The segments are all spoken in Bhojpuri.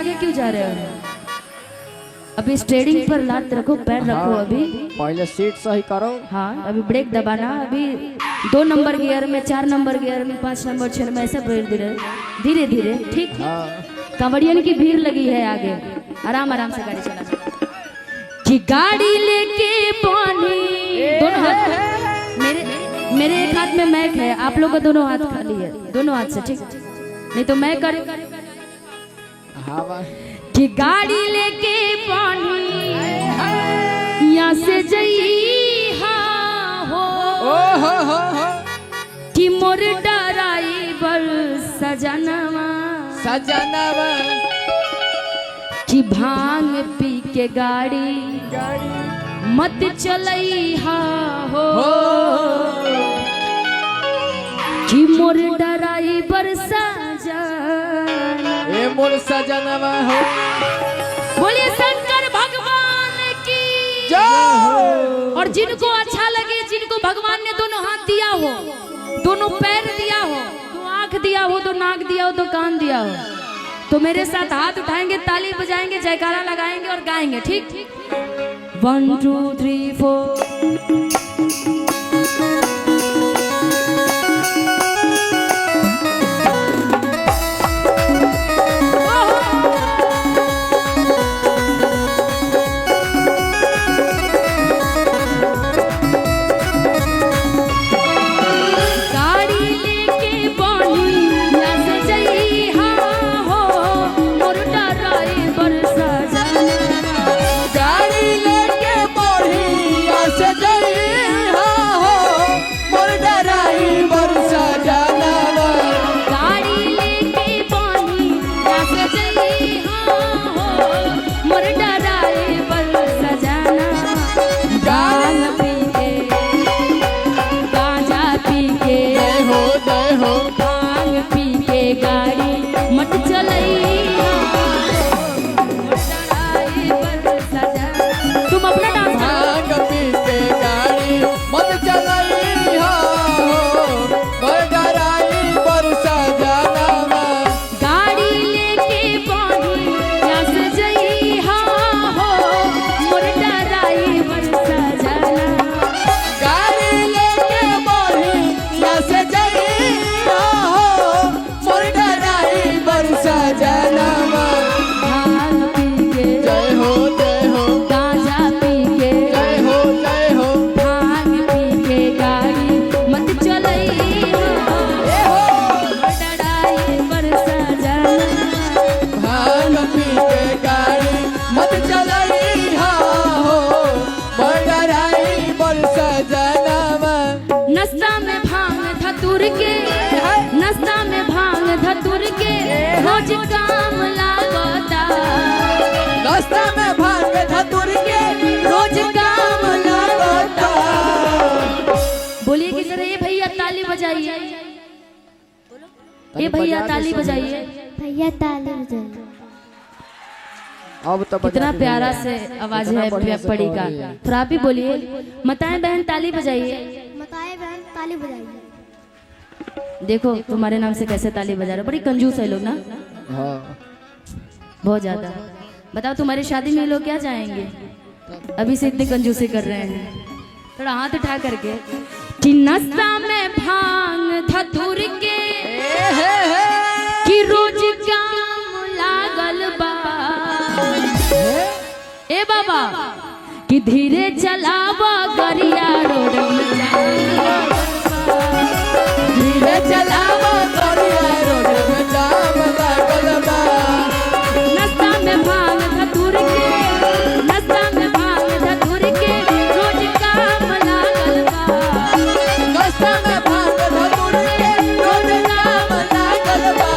आगे क्यों जा रहे हो? अभी स्टेयरिंग पर लात रखो, पैर रखो। अभी पहले सीट सही करो। हाँ, अभी ब्रेक दबाना। अभी 2 नंबर गियर में, 4 नंबर गियर में, 5 नंबर 6 नंबर, ऐसा धीरे धीरे। ठीक, कांवड़ियन की भीड़ लगी है आगे। आराम आराम से गाड़ी चलाना। कि गाड़ी लेके पानी, दोनों हाथ मेरे एक हाथ में मैक है, आप लोग का दोनों हाथ खाली है, दोनों हाथ से। ठीक, नहीं तो मैं कर। कि गाड़ी लेके पानी यहाँ से जई हो कि मोर डराइवर सजनवा कि भांग पी के गाड़ी मत चलई हो कि मोर डराइवर मोर सजनवा हो। बोलिए शंकर भगवान की जय। और जिनको अच्छा लगे, जिनको भगवान ने दोनों हाथ दिया हो, दोनों पैर दिया हो, तो आंख दिया हो, तो नाक दिया हो, तो कान दिया हो, तो मेरे साथ हाथ उठाएंगे, ताली बजाएंगे, जयकारा लगाएंगे और गाएंगे। ठीक, 1 2 3 4। नस्ता में भांग धतुर के रोज काम लागता। नस्ता में भांग धतुर के रोज काम लागता। बोलिए कि जरा ये भैया ताली बजाइए, ये भैया ताली बजाइए, भैया ताली बजाइए। अब तो कितना प्यारा से आवाज है पड़ी का। थोड़ा आप भी बोलिए, मताएं बहन ताली बजाइए, मताएं बहन ताली बजाइए। देखो तुम्हारे नाम से कैसे ताली बजा रहे, बड़ी कंजूस है लोग ना। हाँ। बहुत ज्यादा। बताओ तुम्हारी शादी में लोग क्या चाहेंगे? अभी से इतनी कंजूसी कर रहे हैं। थोड़ा हाथ उठा करके कि नस्ता में भांग धतुर के कि रोज काम लागल बा। ए बाबा कि धीरे चलावा गरिया रोड में धीरे चलावा गरिया रोड में जाम लागल बा। नस्ता में भांग धतुर के, नस्ता में भांग धतुर के रोज काम लागल बा। नस्ता में भांग धतुर के रोज काम लागल बा।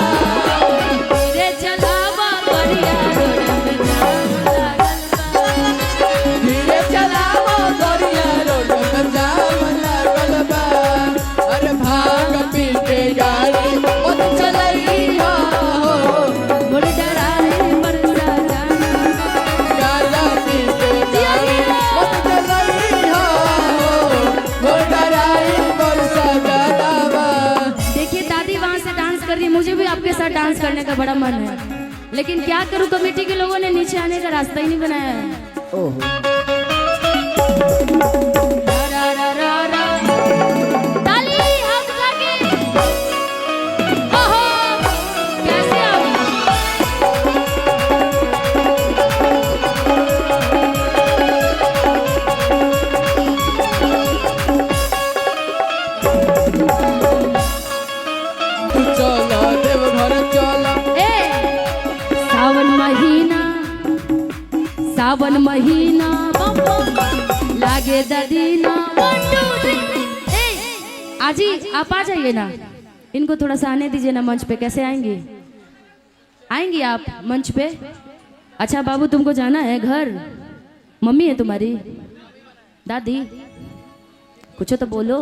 धीरे चलावा गरिया रोड में जाम लागल बा। धीरे चलावा गरिया रोड में जाम लागल बा। अरे भांग पी के गाड़ी मत चलइया हो, मोर डराए बरसा जाना। गाजा पी के गाड़ी मत चलइया हो, मोर डराई बरसा जाना बा। देखिए दादी वहाँ से डांस कर रही है, मुझे भी आपके साथ डांस करने का बड़ा मन है। लेकिन क्या करूं, कमेटी के लोगों ने नीचे आने का रास्ता ही नहीं बनाया है। ओहो रा रा रा रा। ताली हाथ उठा के। ओहो, कैसे आओ? चलो देवघर चलो। सावन महीना बम बम लागे ददीना 1 2 3। आजी आप आ जाइए ना, इनको थोड़ा सा आने दीजिए ना मंच पे। कैसे आएंगी, आएंगी आप मंच पे? अच्छा बाबू तुमको जाना है घर, मम्मी है तुम्हारी, दादी, कुछ तो बोलो।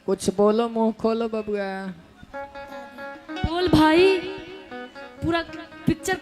कुछ बोलो, मुंह खोलो बबुआ। बोल भाई, पूरा पिक्चर